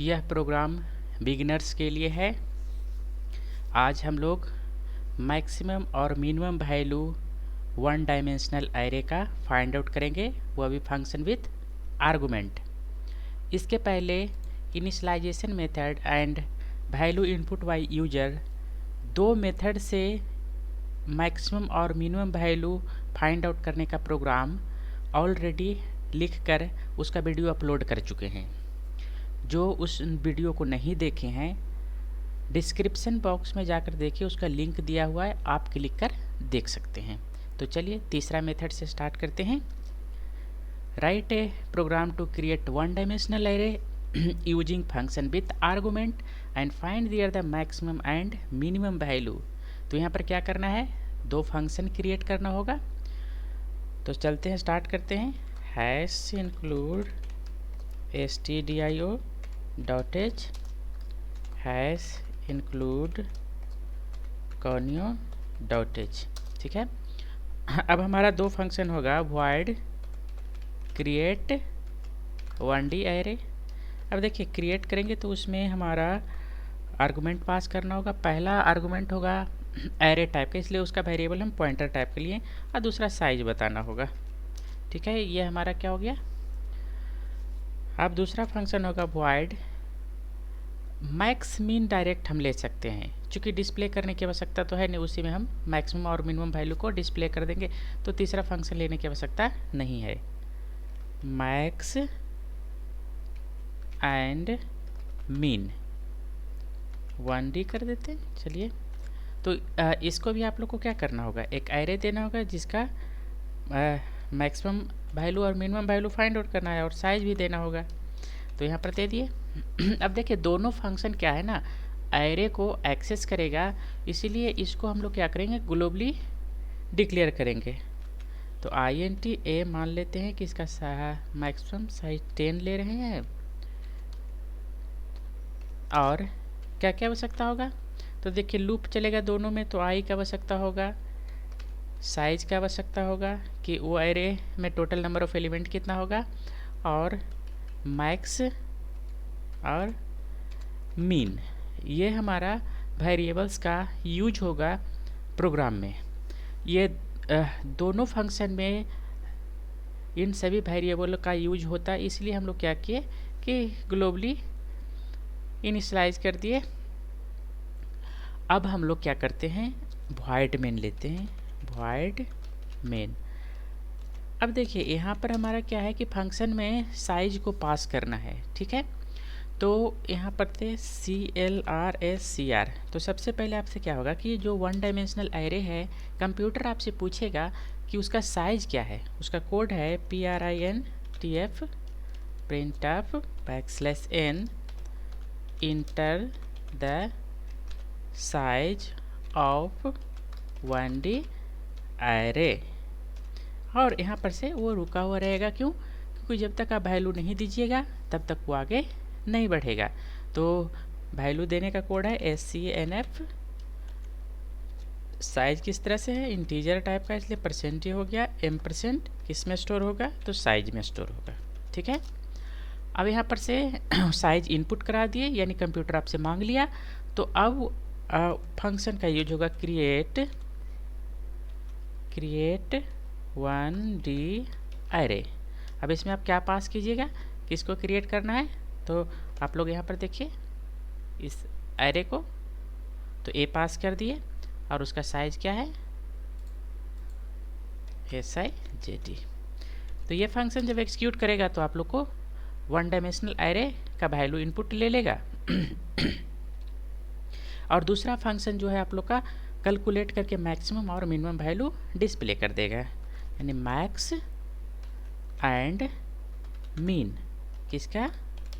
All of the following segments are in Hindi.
यह प्रोग्राम बिगिनर्स के लिए है। आज हम लोग मैक्सिमम और minimum value one dimensional array का फाइंड आउट करेंगे, वो भी फंक्शन विथ आर्गुमेंट। इसके पहले initialization method and value input by user दो मेथड से मैक्सिमम और मिनिमम वैल्यू फाइंड आउट करने का प्रोग्राम ऑलरेडी लिखकर उसका वीडियो अपलोड कर चुके हैं। जो उस वीडियो को नहीं देखे हैं, डिस्क्रिप्शन बॉक्स में जाकर देखिए, उसका लिंक दिया हुआ है, आप क्लिक कर देख सकते हैं। तो चलिए तीसरा मेथड से स्टार्ट करते हैं। Write a program to create one dimensional array using function with argument and find their the maximum and minimum value. तो यहाँ पर क्या करना है, दो फंक्शन क्रिएट करना होगा। तो चलते हैं, स्टार्ट करते हैं। Hash include stdio dot H hash include conio dot H. ठीक है, अब हमारा दो फंक्शन होगा, void क्रिएट 1D एरे। अब देखिए क्रिएट करेंगे तो उसमें हमारा आर्गुमेंट पास करना होगा। पहला आर्गुमेंट होगा एरे टाइप का, इसलिए उसका वेरिएबल हम पॉइंटर टाइप के लिए, और दूसरा साइज बताना होगा। ठीक है, ये हमारा क्या हो गया। अब दूसरा फंक्शन होगा void मैक्स मिन डायरेक्ट हम ले सकते हैं, क्योंकि डिस्प्ले करने की आवश्यकता तो है नहीं, उसी में हम मैक्सिमम और मिनिमम वैल्यू को डिस्प्ले कर देंगे, तो तीसरा फंक्शन लेने की आवश्यकता नहीं है। मैक्स एंड मिन 1D कर देते हैं। चलिए, तो इसको भी आप लोग को क्या करना होगा, एक एरे देना होगा जिसका मैक्सिमम वैल्यू और मिनिमम वैल्यू फाइंड आउट करना है, और साइज भी देना होगा। तो यहाँ पर दे दिए। अब देखिए दोनों फंक्शन क्या है ना, एरे को एक्सेस करेगा, इसीलिए इसको हम लोग क्या करेंगे, ग्लोबली डिक्लेयर करेंगे। तो int a मान लेते हैं कि इसका मैक्सिमम साइज 10 ले रहे हैं, और क्या क्या आवश्यकता होगा। तो देखिए लूप चलेगा दोनों में, तो i का आवश्यकता होगा, साइज का आवश्यकता होगा कि वो एरे में टोटल नंबर ऑफ एलिमेंट कितना होगा, और मैक्स और मीन, ये हमारा वेरिएबल्स का यूज होगा प्रोग्राम में। ये दोनों फंक्शन में इन सभी वेरिएबल का यूज होता है, इसलिए हम लोग क्या किए कि ग्लोबली इनिशियलाइज कर दिए। अब हम लोग क्या करते हैं, void मेन लेते हैं, void मेन। अब देखिए यहाँ पर हमारा क्या है कि फंक्शन में साइज को पास करना है। ठीक है, तो यहाँ पर थे CLRSCR। तो सबसे पहले आपसे क्या होगा कि जो वन डायमेंशनल एरे है, कंप्यूटर आपसे पूछेगा कि उसका साइज क्या है। उसका कोड है printf printf \n enter the size of 1D array. और यहाँ पर से वो रुका हुआ रहेगा, क्यों, क्योंकि जब तक आप वैल्यू नहीं दीजिएगा तब तक वो आगे नहीं बढ़ेगा। तो वैल्यू देने का कोड है SCNF। साइज किस तरह से है, इंटीजर टाइप का, इसलिए परसेंट हो गया, M% किस में स्टोर होगा, तो साइज में स्टोर होगा। ठीक है, अब यहाँ पर से साइज इनपुट करा दिए, यानी कंप्यूटर आपसे मांग लिया। तो अब फंक्शन का यूज होगा क्रिएट 1D एरे। अब इसमें आप क्या पास कीजिएगा, किसको क्रिएट करना है, तो आप लोग यहाँ पर देखिए इस एरे को, तो a पास कर दिए, और उसका साइज क्या है, SIJD। तो ये फंक्शन जब एग्जीक्यूट करेगा तो आप लोग को वन डायमेंशनल एरे का वैल्यू इनपुट ले लेगा। और दूसरा फंक्शन जो है आप लोग का कैलकुलेट करके मैक्सिमम और मिनिमम वैल्यू डिस्प्ले कर देगा, यानी मैक्स एंड मीन किसका,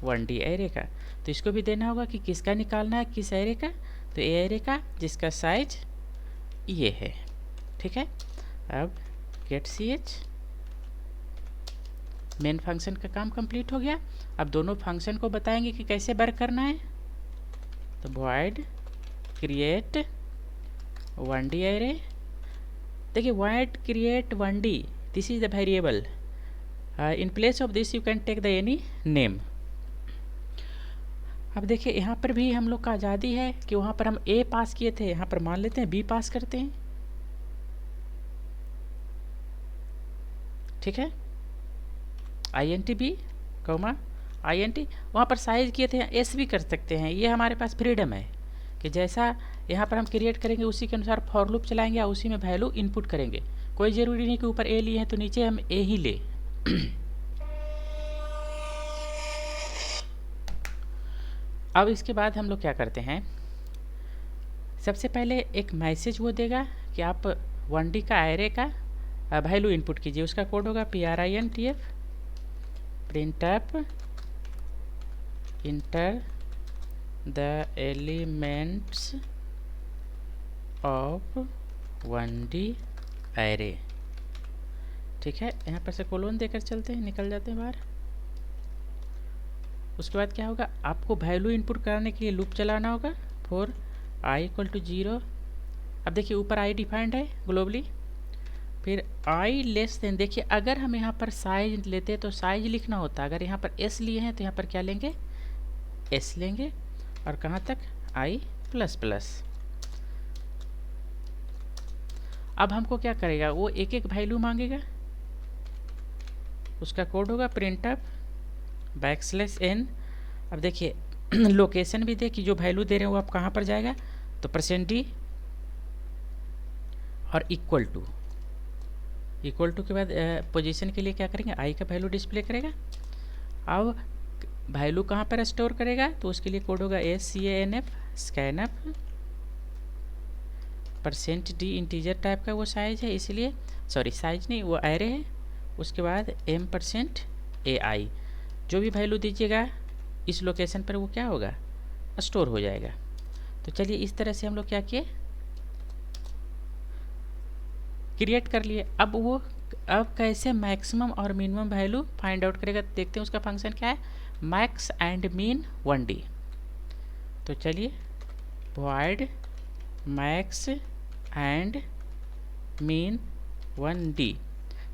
1D एरे का। तो इसको भी देना होगा कि किसका निकालना है, किस एरे का, तो ए एरे का जिसका साइज ये है। ठीक है, अब गेट ch मेन फंक्शन का काम कंप्लीट हो गया। अब दोनों फंक्शन को बताएंगे कि कैसे वर्क करना है। तो void क्रिएट 1D एरे। देखिए void create 1D, this is the variable. In place of this you can take the any name. अब देखिए यहाँ पर भी हम लोग का आज़ादी है कि वहाँ पर हम ए पास किए थे, यहाँ पर मान लेते हैं बी पास करते हैं, ठीक है, INT बी कौमा INT, वहाँ पर साइज किए थे एस भी कर सकते हैं। ये हमारे पास फ्रीडम है कि जैसा यहाँ पर हम क्रिएट करेंगे उसी के अनुसार फॉर लूप चलाएंगे या उसी में वैल्यू इनपुट करेंगे। कोई ज़रूरी नहीं कि ऊपर ए लिए हैं तो नीचे हम ए ही ले। अब इसके बाद हम लोग क्या करते हैं, सबसे पहले एक मैसेज वो देगा कि आप 1D का एरे का वैल्यू इनपुट कीजिए। उसका कोड होगा PRINTF printf enter the elements of 1D array, ठीक है। यहाँ पर से कोलोन देकर चलते हैं, निकल जाते हैं बाहर। उसके बाद क्या होगा, आपको वैल्यू इनपुट कराने के लिए लूप चलाना होगा फॉर i = 0। अब देखिए ऊपर i डिफाइंड है ग्लोबली, फिर i लेस देन, देखिए अगर हम यहाँ पर साइज लेते तो साइज लिखना होता, अगर यहाँ पर s लिए हैं तो यहाँ पर क्या लेंगे, s लेंगे, और कहाँ तक i++। अब हमको क्या करेगा, वो एक एक वैल्यू मांगेगा, उसका कोड होगा printf\n। अब देखिए लोकेशन भी दे कि जो वैल्यू दे रहे हैं वो आप कहाँ पर जाएगा, तो %d और इक्वल टू के बाद पोजीशन के लिए क्या करेंगे, i का वैल्यू डिस्प्ले करेगा। अब वैल्यू कहाँ पर स्टोर करेगा, तो उसके लिए कोड होगा scanf %d इंटीजर टाइप का वो साइज है, इसलिए सॉरी साइज नहीं वो एरे है। उसके बाद m%ai, जो भी वैल्यू दीजिएगा इस लोकेशन पर वो क्या होगा, स्टोर हो जाएगा। तो चलिए इस तरह से हम लोग क्या किए, क्रिएट कर लिए। अब कैसे मैक्सिमम और मिनिमम वैल्यू फाइंड आउट करेगा, देखते हैं उसका फंक्शन क्या है, मैक्स एंड मीन 1D। तो चलिए void max and mean 1D,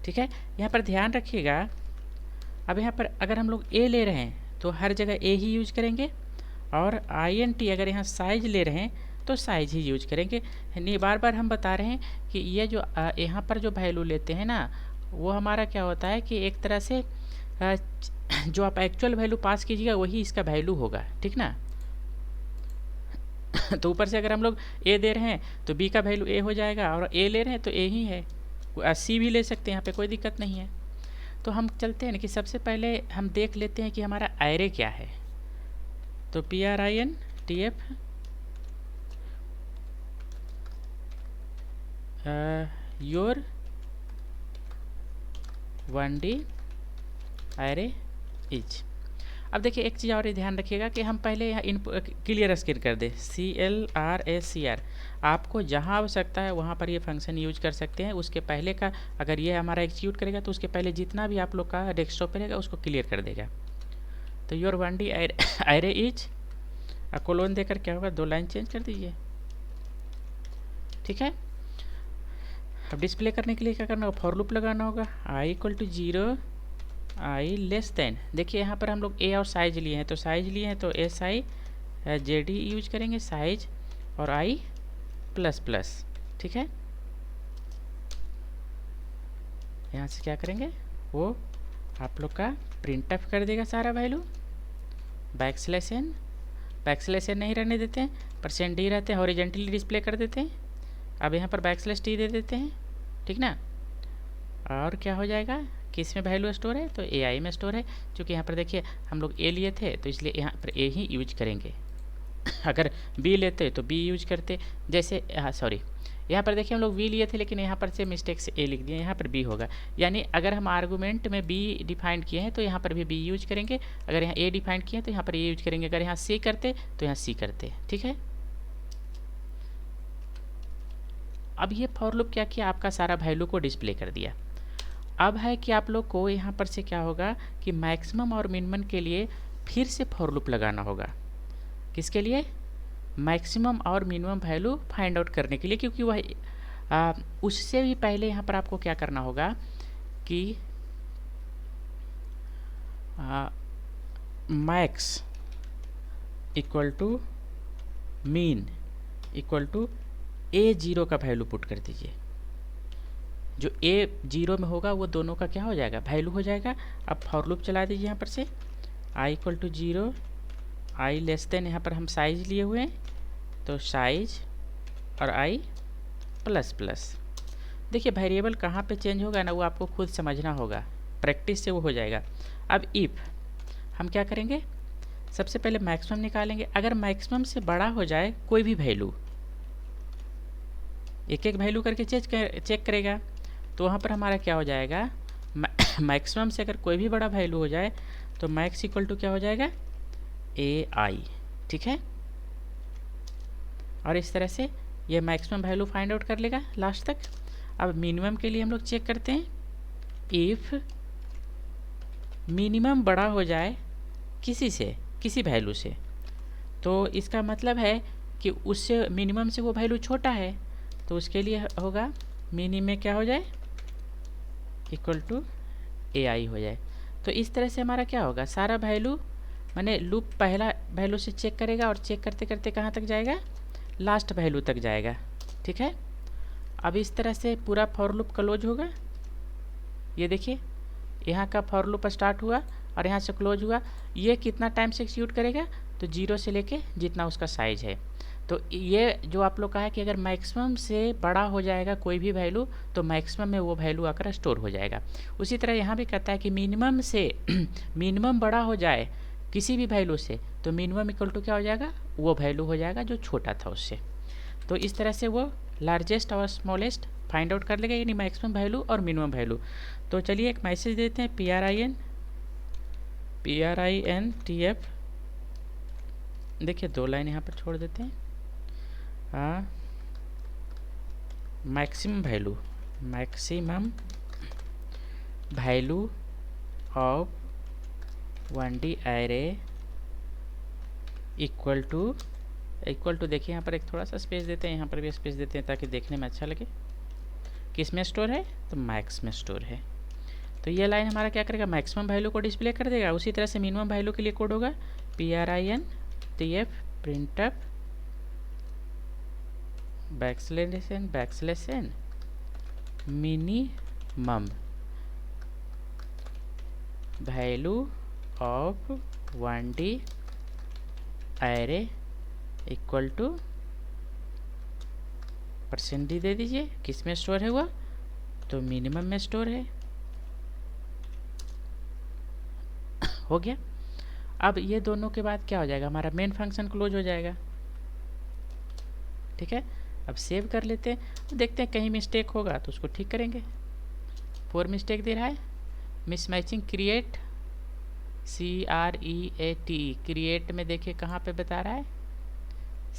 ठीक है। यहाँ पर ध्यान रखिएगा, अब यहाँ पर अगर हम लोग a ले रहे हैं तो हर जगह a ही यूज करेंगे, और INT अगर यहाँ साइज ले रहे हैं तो साइज ही यूज करेंगे। नहीं, बार बार हम बता रहे हैं कि ये जो यहाँ पर जो वैल्यू लेते हैं ना, वो हमारा क्या होता है कि एक तरह से जो आप एक्चुअल वैल्यू पास कीजिएगा वही इसका वैल्यू होगा, ठीक ना। तो ऊपर से अगर हम लोग a दे रहे हैं तो b का वैल्यू a हो जाएगा, और a ले रहे हैं तो a ही है, c भी ले सकते हैं, यहाँ पे कोई दिक्कत नहीं है। तो हम चलते हैं ना कि सबसे पहले हम देख लेते हैं कि हमारा एरे क्या है। तो PRINTF your 1D array is. अब देखिए एक चीज़ और ध्यान रखिएगा कि हम पहले यहाँ क्लियर स्क्रीन कर दे, CLRSCR, आपको जहाँ आवश्यकता है वहाँ पर ये फंक्शन यूज कर सकते हैं। उसके पहले का अगर ये हमारा एग्जीक्यूट करेगा तो उसके पहले जितना भी आप लोग का डेस्कटॉप पे रहेगा उसको क्लियर कर देगा। तो your 1D array is colon देकर क्या होगा, 2 लाइन चेंज कर दीजिए, ठीक है। अब डिस्प्ले करने के लिए क्या करना होगा, फॉर लूप लगाना होगा, i = 0 i लेस देन, देखिए यहाँ पर हम लोग a और साइज लिए हैं, तो साइज लिए हैं तो SIZD यूज करेंगे, साइज और i++, ठीक है। यहाँ से क्या करेंगे, वो आप लोग का printf कर देगा सारा वैल्यू, बैकस्लैश n नहीं रहने देते हैं, %d रहते हैं, हॉरिजेंटली डिस्प्ले कर देते हैं। अब यहाँ पर \t दे देते हैं, ठीक ना। और क्या हो जाएगा, किस में वैल्यू स्टोर है, तो AI में स्टोर है। क्योंकि यहाँ पर देखिए हम लोग A लिए थे तो इसलिए यहाँ पर A ही यूज करेंगे। अगर B लेते तो B यूज करते, जैसे सॉरी यहाँ पर देखिए हम लोग V लिए थे लेकिन यहाँ पर से मिस्टेक से A लिख दिए, यहाँ पर B होगा। यानी अगर हम आर्गूमेंट में B डिफाइंड किए हैं तो यहाँ पर भी B यूज करेंगे, अगर यहाँ A डिफाइंड किए हैं तो यहाँ पर A यूज करेंगे, अगर यहाँ C करते तो यहाँ C करते, ठीक है। अब ये फॉर लूप क्या किया, आपका सारा वैल्यू को डिस्प्ले कर दिया। अब है कि आप लोग को यहाँ पर से क्या होगा कि मैक्सिमम और मिनिमम के लिए फिर से फॉर लूप लगाना होगा। किसके लिए, मैक्सिमम और मिनिमम वैल्यू फाइंड आउट करने के लिए, क्योंकि वह उससे भी पहले यहाँ पर आपको क्या करना होगा कि max equal to min equal to a zero का वैल्यू पुट कर दीजिए। जो ए जीरो में होगा वो दोनों का क्या हो जाएगा, वैल्यू हो जाएगा। अब फॉर लूप चला दीजिए यहाँ पर से, I equal to zero, I less than, यहाँ पर हम साइज लिए हुए हैं तो साइज और आई प्लस प्लस। देखिए वेरिएबल कहाँ पे चेंज होगा ना, वो आपको खुद समझना होगा, प्रैक्टिस से वो हो जाएगा। अब इफ़ हम क्या करेंगे, सबसे पहले मैक्सिमम निकालेंगे। अगर मैक्सिमम से बड़ा हो जाए कोई भी वैल्यू, एक एक वैल्यू करके चेक करेगा, तो वहाँ पर हमारा क्या हो जाएगा, मैक्सिमम से अगर कोई भी बड़ा वैल्यू हो जाए तो मैक्स इक्वल टू क्या हो जाएगा, ए आई। ठीक है, और इस तरह से ये मैक्सिमम वैल्यू फाइंड आउट कर लेगा लास्ट तक। अब मिनिमम के लिए हम लोग चेक करते हैं, इफ़ मिनिमम बड़ा हो जाए किसी से, किसी वैल्यू से, तो इसका मतलब है कि उससे मिनिमम से वो वैल्यू छोटा है, तो उसके लिए होगा मिनी में क्या हो जाए, इक्वल टू ए आई हो जाए। तो इस तरह से हमारा क्या होगा, सारा वैल्यू माने लूप पहला वैल्यू से चेक करेगा और चेक करते करते कहाँ तक जाएगा, लास्ट वैल्यू तक जाएगा। ठीक है, अब इस तरह से पूरा फॉर लूप क्लोज होगा। ये देखिए यहाँ का फॉर लूप स्टार्ट हुआ और यहाँ से क्लोज हुआ। ये कितना टाइम से एक्सिक्यूट करेगा, तो जीरो से लेके जितना उसका साइज है। तो ये जो आप लोग कहा है कि अगर मैक्सिमम से बड़ा हो जाएगा कोई भी वैल्यू तो मैक्सिमम में वो वैल्यू आकर स्टोर हो जाएगा। उसी तरह यहाँ भी कहता है कि मिनिमम से मिनिमम बड़ा हो जाए किसी भी वैल्यू से, तो मिनिमम इक्वल टू क्या हो जाएगा, वो वैल्यू हो जाएगा जो छोटा था उससे। तो इस तरह से वो लार्जेस्ट और स्मॉलेस्ट फाइंड आउट कर लेगा, यानी मैक्सिमम वैल्यू और मिनिमम वैल्यू। तो चलिए एक मैसेज देते हैं, PRINTF, देखिए 2 लाइन यहाँ पर छोड़ देते हैं। Maximum value of 1D array equal to देखिए यहाँ पर एक थोड़ा सा स्पेस देते हैं, यहाँ पर भी स्पेस देते हैं ताकि देखने में अच्छा लगे। किस में स्टोर है, तो मैक्स में स्टोर है। तो ये लाइन हमारा क्या करेगा, मैक्सिमम वैल्यू को डिस्प्ले कर देगा। उसी तरह से मिनिमम वैल्यू के लिए कोड होगा PRINTF printf backslash minimum value of 1D array equal to %d दे दीजिए। किस में स्टोर है हुआ, तो मिनिमम में स्टोर है। हो गया। अब ये दोनों के बाद क्या हो जाएगा, हमारा मेन फंक्शन क्लोज हो जाएगा। ठीक है, अब सेव कर लेते हैं, देखते हैं कहीं मिस्टेक होगा तो उसको ठीक करेंगे। 4 मिस्टेक दे रहा है, मिसमैचिंग क्रिएट CREATE, क्रिएट में देखिए कहाँ पे बता रहा है,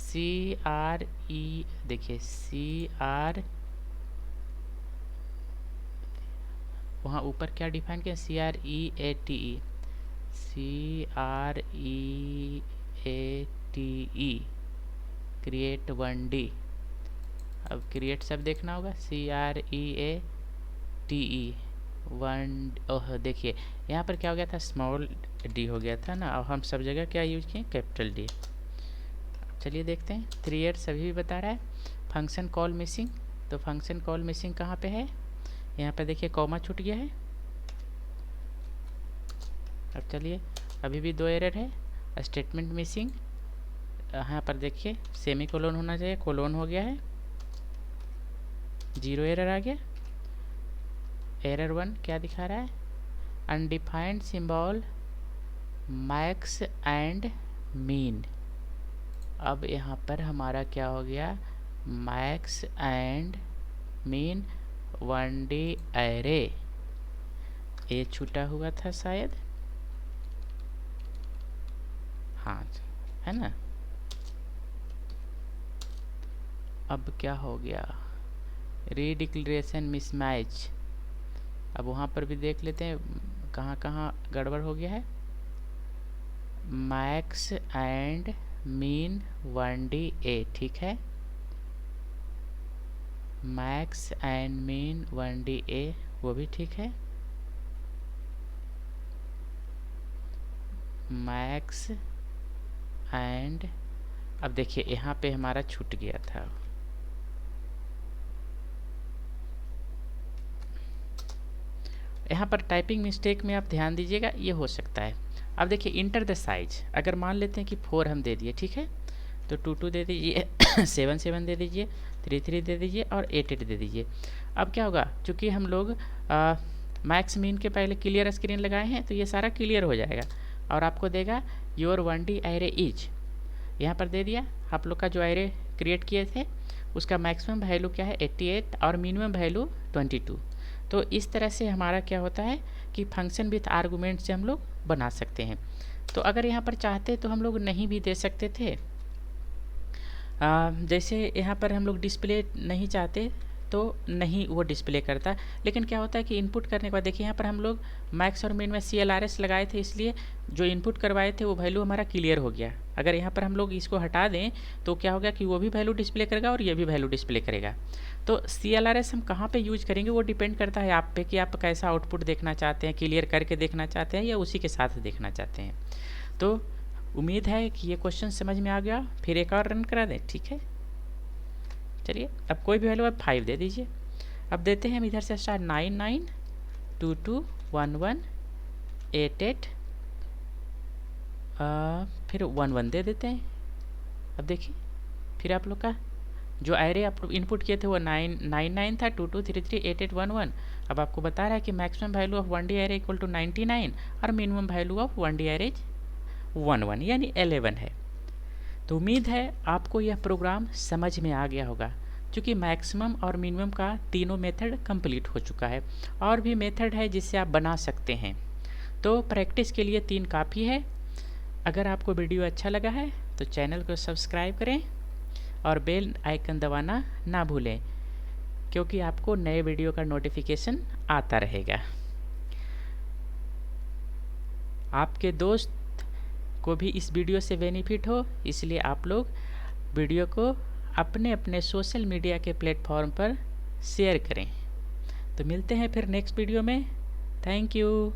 CRE, देखिए CR, वहाँ ऊपर क्या डिफाइन किया, CREATE क्रिएट 1D। अब क्रिएट सब देखना होगा, CREATE 1, ओह देखिए यहाँ पर क्या हो गया था, स्मॉल d हो गया था ना, और हम सब जगह क्या यूज किए, कैपिटल D। चलिए देखते हैं, क्रिएट सभी भी बता रहा है। फंक्शन कॉल मिसिंग, तो फंक्शन कॉल मिसिंग कहाँ पे है, यहाँ पे देखिए कॉमा छूट गया है। अब चलिए, अभी भी 2 एरर है, स्टेटमेंट मिसिंग, यहाँ पर देखिए सेमी कोलोन होना चाहिए, कोलोन हो गया है, 0 एरर आ गया। एरर 1 क्या दिखा रहा है, undefined symbol max and mean. अब यहाँ पर हमारा क्या हो गया, max and mean 1D array, ये छूटा हुआ था शायद, हाँ है ना। अब क्या हो गया, रीडिक्लेरेशन मिसमैच। अब वहाँ पर भी देख लेते हैं कहाँ कहाँ गड़बड़ हो गया है। मैक्स एंड मीन 1D ए, ठीक है, मैक्स एंड मीन 1D ए वो भी ठीक है। मैक्स एंड अब देखिए यहाँ पे हमारा छूट गया था, यहाँ पर टाइपिंग मिस्टेक में आप ध्यान दीजिएगा, ये हो सकता है। अब देखिए इंटर द साइज, अगर मान लेते हैं कि 4 हम दे दिए, ठीक है, तो 2 2 दे दीजिए 7 7 दे दीजिए, 3 3 दे दीजिए और 8 8 दे दीजिए। अब क्या होगा, चूँकि हम लोग मैक्स मीन के पहले क्लियर स्क्रीन लगाए हैं तो ये सारा क्लियर हो जाएगा और आपको देगा योर 1D एरे इज, यहाँ पर दे दिया। आप लोग का जो एरे क्रिएट किए थे उसका मैक्सिमम वैल्यू क्या है 88 और मिनिमम वैल्यू 22। तो इस तरह से हमारा क्या होता है कि फंक्शन विथ आर्गूमेंट से हम लोग बना सकते हैं। तो अगर यहाँ पर चाहते तो हम लोग नहीं भी दे सकते थे, जैसे यहाँ पर हम लोग डिस्प्ले नहीं चाहते तो नहीं वो डिस्प्ले करता, लेकिन क्या होता है कि इनपुट करने के बाद देखिए यहाँ पर हम लोग मैक्स और मिन में CLRS लगाए थे, इसलिए जो इनपुट करवाए थे वो वैल्यू हमारा क्लियर हो गया। अगर यहाँ पर हम लोग इसको हटा दें तो क्या होगा कि वो भी वैल्यू डिस्प्ले करेगा और ये भी वैल्यू डिस्प्ले करेगा। तो CLRS हम कहाँ पे यूज करेंगे वो डिपेंड करता है आप पे कि आप कैसा आउटपुट देखना चाहते हैं, क्लियर करके देखना चाहते हैं या उसी के साथ देखना चाहते हैं। तो उम्मीद है कि ये क्वेश्चन समझ में आ गया। फिर एक और रन करा दें, ठीक है। चलिए अब कोई भी वैल्यू आप 5 दे दीजिए। अब देते हैं हम इधर से स्टार्ट 9 9 2 2 1 1 8 8 फिर 1 1 दे देते हैं। अब देखिए फिर आप लोग का जो एरे आप लोग इनपुट किए थे वो 9 9 9 था, 2 2 3 3 8 8 1 1। अब आपको बता रहा है कि maximum value of 1D array equal to 99 और minimum value of 1D array 1 1 यानी 11 है। तो उम्मीद है आपको यह प्रोग्राम समझ में आ गया होगा, क्योंकि मैक्सिमम और मिनिमम का तीनों मेथड कंप्लीट हो चुका है। और भी मेथड है जिससे आप बना सकते हैं, तो प्रैक्टिस के लिए 3 काफ़ी है। अगर आपको वीडियो अच्छा लगा है तो चैनल को सब्सक्राइब करें और बेल आइकन दबाना ना भूलें, क्योंकि आपको नए वीडियो का नोटिफिकेशन आता रहेगा। आपके दोस्त को भी इस वीडियो से बेनिफिट हो, इसलिए आप लोग वीडियो को अपने अपने सोशल मीडिया के प्लेटफॉर्म पर शेयर करें। तो मिलते हैं फिर नेक्स्ट वीडियो में। Thank you.